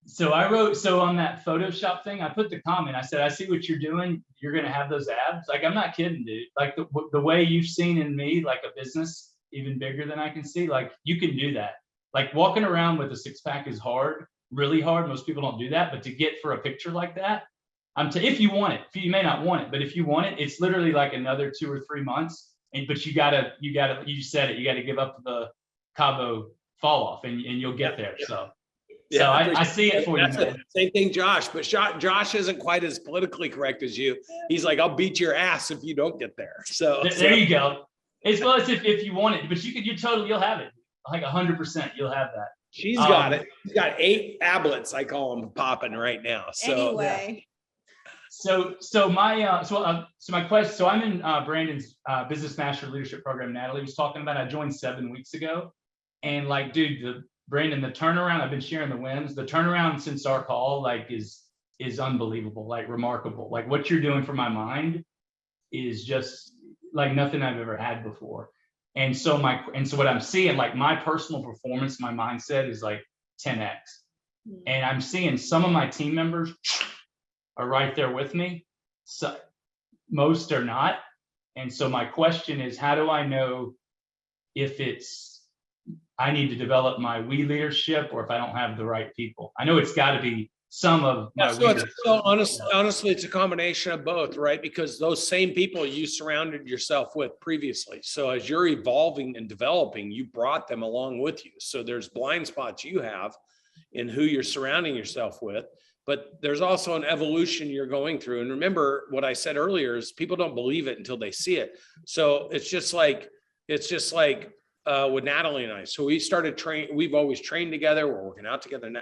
So on that Photoshop thing, I put the comment. I said, I see what you're doing. You're going to have those abs. Like, I'm not kidding, dude. Like the way you've seen in me, like a business even bigger than I can see, like you can do that. Like walking around with a six pack is hard, really hard. Most people don't do that, but to get for a picture like that, if you want it, you may not want it, but if you want it, it's literally like another 2 or 3 months. But you said it, you gotta give up the Cabo fall off and you'll get there. So I see it for you, man. Same thing, Josh, but Josh isn't quite as politically correct as you. He's like, I'll beat your ass if you don't get there. So there you go. As well as if you want it, but you'll have it. Like 100%, you'll have that. She's got it. She's got 8 ablets, I call them, popping right now. So Anyway. So my question. So I'm in Brandon's Business Master Leadership Program. Natalie was talking about. I joined 7 weeks ago, and like, dude, Brandon, the turnaround. I've been sharing the wins. The turnaround since our call, like, is unbelievable, like remarkable. Like what you're doing for my mind is just like nothing I've ever had before. And so what I'm seeing, like my personal performance, my mindset is like 10x, and I'm seeing some of my team members are right there with me. So most are not. And so my question is, how do I know if I need to develop my we leadership or if I don't have the right people? I know it's got to be some of my honestly, it's a combination of both, right? Because those same people you surrounded yourself with previously. So as you're evolving and developing, you brought them along with you. So there's blind spots you have in who you're surrounding yourself with. But there's also an evolution you're going through. And remember what I said earlier is people don't believe it until they see it. So it's just like with Natalie and I. So we've always trained together. We're working out together.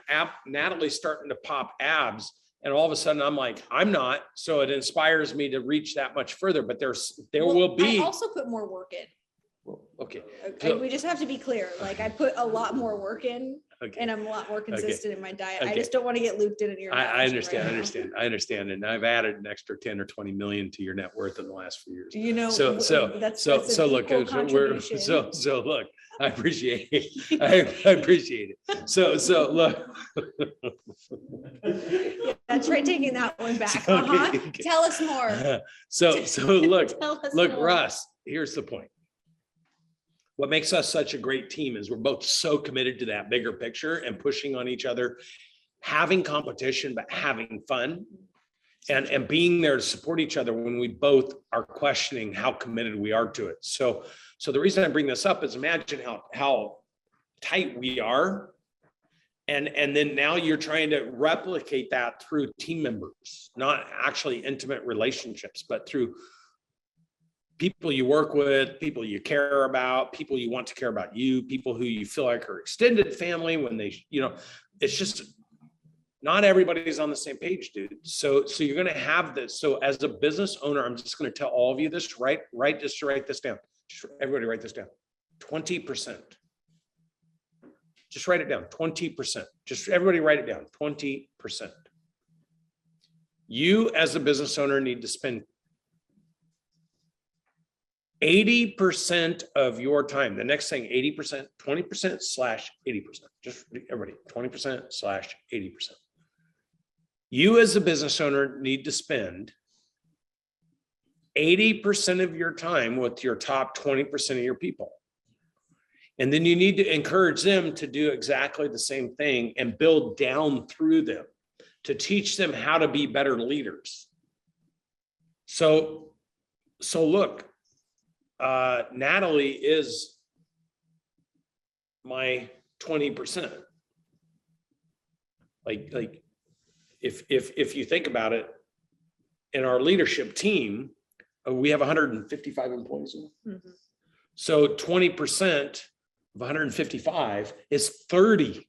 Natalie's starting to pop abs. And all of a sudden I'm like, I'm not. So it inspires me to reach that much further. But there will be. I also put more work in. Okay. We just have to be clear. Like I put a lot more work in. Okay. And I'm a lot more consistent in my diet. Okay. I just don't want to get looped in your. I understand. I understand. And I've added an extra 10 or 20 million to your net worth in the last few years. You know, that's look, look, I appreciate it. I appreciate it. So look. Yeah, that's right. Taking that one back. Okay. Tell us more. So look, more. Russ, here's the point. What makes us such a great team is we're both so committed to that bigger picture and pushing on each other, having competition, but having fun and being there to support each other when we both are questioning how committed we are to it. So the reason I bring this up is imagine how tight we are. And then now you're trying to replicate that through team members, not actually intimate relationships, but through people you work with, people you care about, people you want to care about you, people who you feel like are extended family when they, it's just not everybody's on the same page, dude. So you're going to have this. So as a business owner, I'm just going to tell all of you this, write this down. Just everybody write this down. 20%. Just write it down. 20%. Just everybody write it down. 20%. You as a business owner need to spend 80% of your time. The next thing, 80%, 20%/80%. Just everybody, 20%/80%. You as a business owner need to spend 80% of your time with your top 20% of your people. And then you need to encourage them to do exactly the same thing and build down through them to teach them how to be better leaders. So look, Natalie is my 20%. Like if you think about it, in our leadership team, we have 155 employees. Mm-hmm. So 20% of 155 is 30.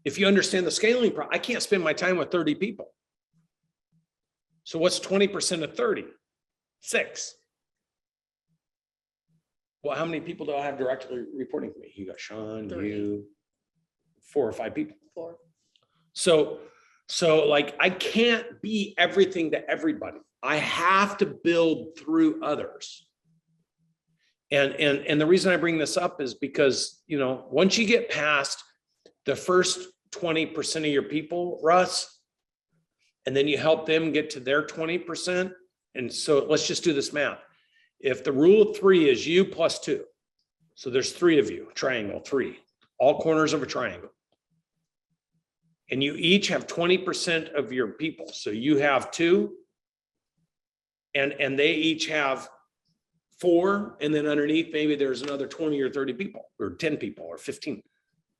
If you understand the scaling problem, I can't spend my time with 30 people. So what's 20% of 30? 6. Well, how many people do I have directly reporting to me? You got Sean, 3. you, 4 or 5 people. 4. So like I can't be everything to everybody. I have to build through others. And the reason I bring this up is because, once you get past the first 20% of your people, Russ, and then you help them get to their 20%. And so let's just do this math. If the rule of 3 is you plus 2, So there's 3 of you, triangle, 3, all corners of a triangle. And you each have 20% of your people. So you have 2, and they each have 4, and then underneath maybe there's another 20 or 30 people or 10 people or 15.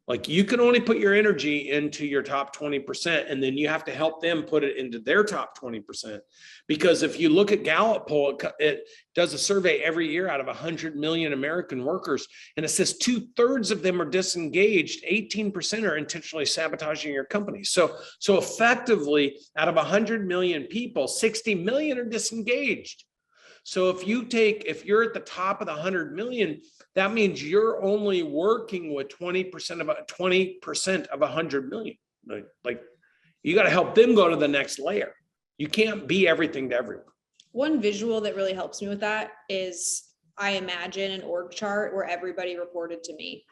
Like you can only put your energy into your top 20%, and then you have to help them put it into their top 20%. Because if you look at Gallup poll, it does a survey every year out of 100 million American workers, and it says 2/3 of them are disengaged, 18% are intentionally sabotaging your company. So effectively, out of 100 million people, 60 million are disengaged. So if you're at the top of the 100 million, that means you're only working with 20% of 100 million. Like you got to help them go to the next layer. You can't be everything to everyone. One visual that really helps me with that is I imagine an org chart where everybody reported to me.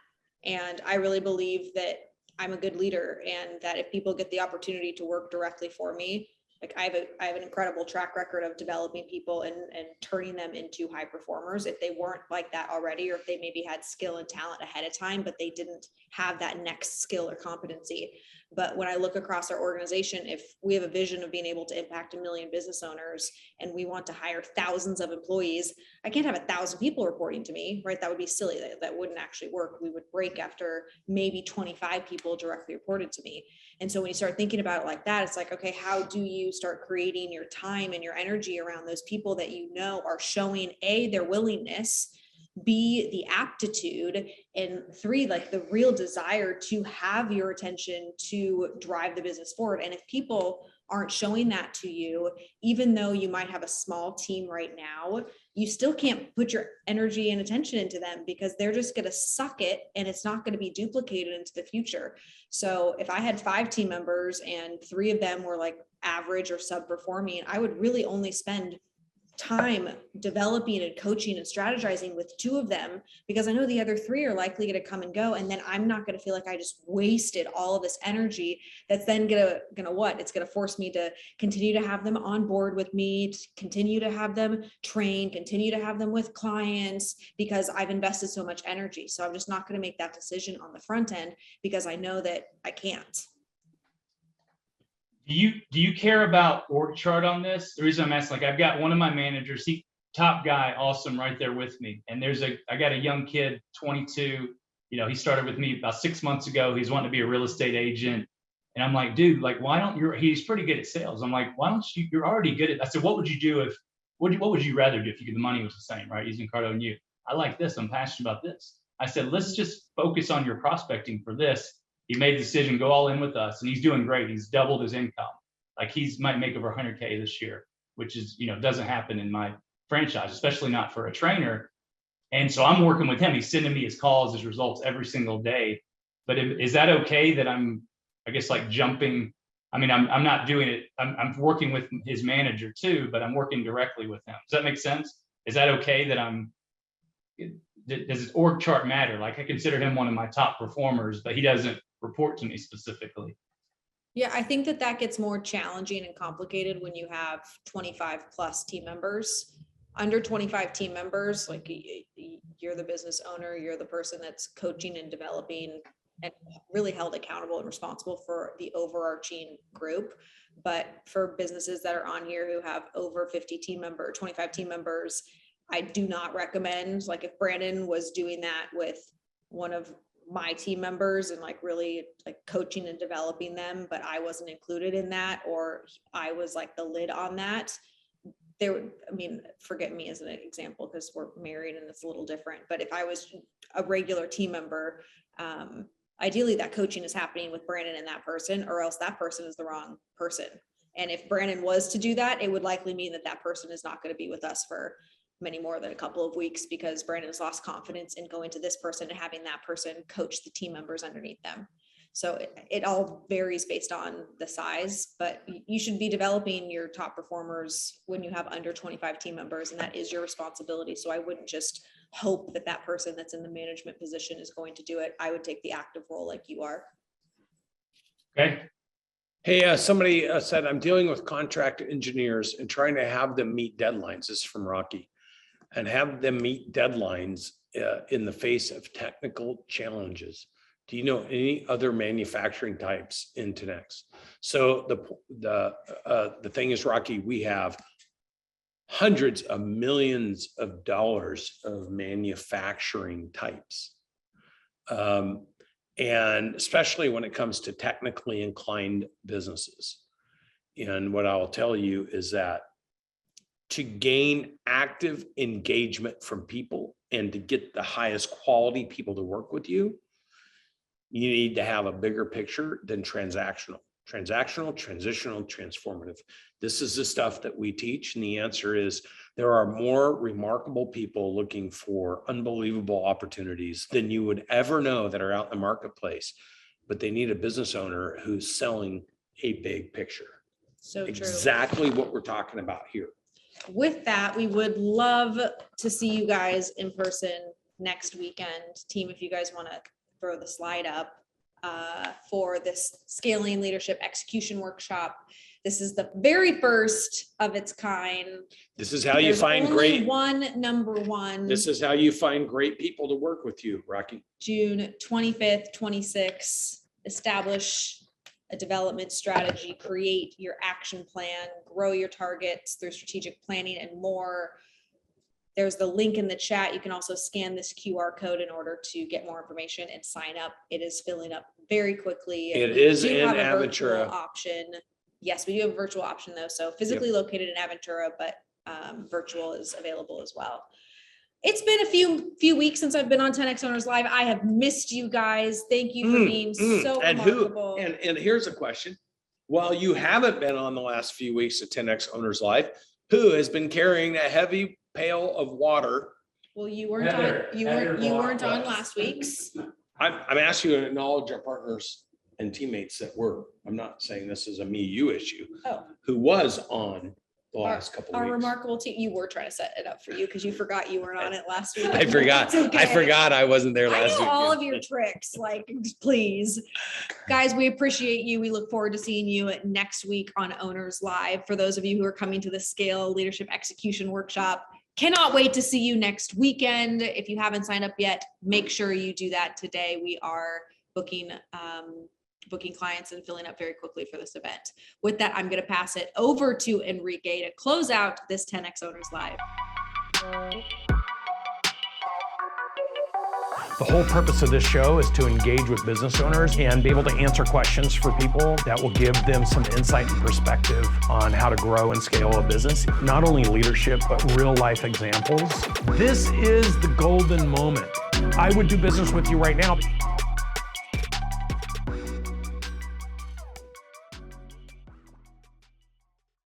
And I really believe that I'm a good leader, and that if people get the opportunity to work directly for me, like I have an incredible track record of developing people and turning them into high performers if they weren't like that already, or if they maybe had skill and talent ahead of time, but they didn't have that next skill or competency. But when I look across our organization, if we have a vision of being able to impact 1 million business owners and we want to hire thousands of employees, I can't have 1,000 people reporting to me, right? That would be silly. That wouldn't actually work. We would break after maybe 25 people directly reported to me. And so when you start thinking about it like that, it's like, okay, how do you start creating your time and your energy around those people that you know are showing A, their willingness, B, the aptitude, and 3, like the real desire to have your attention to drive the business forward. And if people aren't showing that to you, even though you might have a small team right now, you still can't put your energy and attention into them because they're just going to suck it and it's not going to be duplicated into the future. So if I had 5 team members and 3 of them were like average or sub-performing, I would really only spend time developing and coaching and strategizing with 2 of them, because I know the other 3 are likely going to come and go. And then I'm not going to feel like I just wasted all of this energy. That's then gonna what? It's going to force me to continue to have them on board with me, to continue to have them train, continue to have them with clients, because I've invested so much energy. So I'm just not going to make that decision on the front end because I know that I can't. Do you care about org chart on this? The reason I'm asking, like I've got one of my managers, he top guy, awesome, right there with me. And I got a young kid, 22, he started with me about 6 months ago. He's wanting to be a real estate agent. And I'm like, dude, like, why don't he's pretty good at sales. I'm like, why don't you're already good at, I said, what would you do what would you rather do if the money was the same, right? Using Cardo and you, I like this. I'm passionate about this. I said, let's just focus on your prospecting for this. He made the decision, go all in with us, and he's doing great. He's doubled his income. Like might make over 100K this year, which is, doesn't happen in my franchise, especially not for a trainer. And so I'm working with him. He's sending me his calls, his results every single day. But is that okay that I'm, I guess, like jumping? I mean, I'm not doing it. I'm working with his manager too, but I'm working directly with him. Does that make sense? Is that okay that does his org chart matter? Like I consider him one of my top performers, but he doesn't report to me specifically. Yeah, I think that gets more challenging and complicated when you have 25 plus team members. Under 25 team members, like you're the business owner, you're the person that's coaching and developing and really held accountable and responsible for the overarching group. But for businesses that are on here who have over 25 team members, I do not recommend, like if Brandon was doing that with one of my team members and like really like coaching and developing them, but I wasn't included in that, or I was like the lid on that, forget me as an example because we're married and it's a little different. But if I was a regular team member, ideally that coaching is happening with Brandon and that person, or else that person is the wrong person. And if Brandon was to do that, it would likely mean that person is not going to be with us for many more than a couple of weeks, because Brandon has lost confidence in going to this person and having that person coach the team members underneath them. So it all varies based on the size, but you should be developing your top performers when you have under 25 team members, and that is your responsibility. So I wouldn't just hope that person that's in the management position is going to do it. I would take the active role like you are. Okay. Hey, somebody said, I'm dealing with contract engineers and trying to have them meet deadlines. This is from Rocky. And have them meet deadlines in the face of technical challenges. Do you know any other manufacturing types in 10X? So the thing is, Rocky, we have hundreds of millions of dollars of manufacturing types. And especially when it comes to technically inclined businesses. And what I'll tell you is that to gain active engagement from people and to get the highest quality people to work with you, you need to have a bigger picture than transactional. Transactional, transitional, transformative. This is the stuff that we teach. And the answer is there are more remarkable people looking for unbelievable opportunities than you would ever know that are out in the marketplace, but they need a business owner who's selling a big picture. So true. Exactly what we're talking about here. With that, we would love to see you guys in person next weekend. Team, if you guys want to throw the slide up for this Scaling Leadership Execution Workshop. This is the very first of its kind. This is how you find great. One number one. This is how you find great people to work with you, Rocky. June 25th, 26th. Establish a development strategy, create your action plan, grow your targets through strategic planning and more. There's the link in the chat. You can also scan this QR code in order to get more information and sign up. It is filling up very quickly. It is We do in have a virtual Aventura. Option. Yes, we do have a virtual option though. So physically located in Aventura, but virtual is available as well. It's been a few weeks since I've been on 10X Owners Live. I have missed you guys. Thank you for being so and remarkable. And here's a question. While you haven't been on the last few weeks of 10X Owners Live, who has been carrying a heavy pail of water? Well, you weren't Heather- on. You Heather weren't on Block. last week's. I'm asking you to acknowledge our partners and teammates that were, I'm not saying this is a me, you issue, Oh. who was on the last couple of Our weeks. remarkable team. You were trying to set it up for you because you forgot you weren't on it last week. I forgot. It's okay. I forgot I wasn't there I last know week. all of your tricks. Like, please, guys, we appreciate you. We look forward to seeing you next week on Owners Live. For those of you who are coming to the Scale Leadership Execution Workshop, cannot wait to see you next weekend. If you haven't signed up yet, make sure you do that today. We are booking clients and filling up very quickly for this event. With that, I'm going to pass it over to Enrique to close out this 10X Owners Live. The whole purpose of this show is to engage with business owners and be able to answer questions for people that will give them some insight and perspective on how to grow and scale a business. Not only leadership, but real life examples. This is the golden moment. I would do business with you right now.